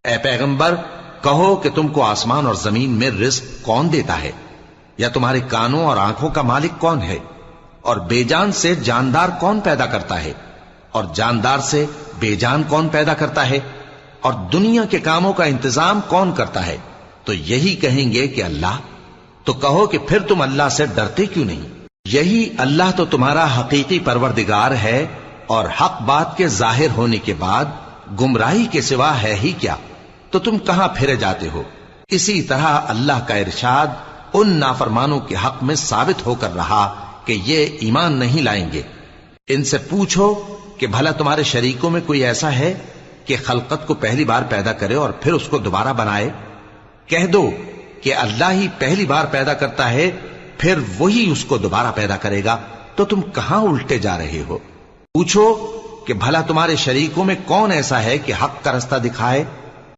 اے پیغمبر کہو کہ تم کو آسمان اور زمین میں رزق کون دیتا ہے؟ یا تمہارے کانوں اور آنکھوں کا مالک کون ہے؟ اور بے جان سے جاندار کون پیدا کرتا ہے؟ اور جاندار سے بے جان کون پیدا کرتا ہے؟ اور دنیا کے کاموں کا انتظام کون کرتا ہے؟ تو یہی کہیں گے کہ اللہ۔ تو کہو کہ پھر تم اللہ سے ڈرتے کیوں نہیں؟ یہی اللہ تو تمہارا حقیقی پروردگار ہے، اور حق بات کے ظاہر ہونے کے بعد گمراہی کے سوا ہے ہی کیا؟ تو تم کہاں پھرے جاتے ہو؟ اسی طرح اللہ کا ارشاد ان نافرمانوں کے حق میں ثابت ہو کر رہا کہ یہ ایمان نہیں لائیں گے۔ ان سے پوچھو کہ بھلا تمہارے شریکوں میں کوئی ایسا ہے کہ خلقت کو پہلی بار پیدا کرے اور پھر اس کو دوبارہ بنائے؟ کہہ دو کہ اللہ ہی پہلی بار پیدا کرتا ہے، پھر وہی اس کو دوبارہ پیدا کرے گا۔ تو تم کہاں الٹے جا رہے ہو؟ پوچھو کہ بھلا تمہارے شریکوں میں کون ایسا ہے کہ حق کا رستہ دکھائے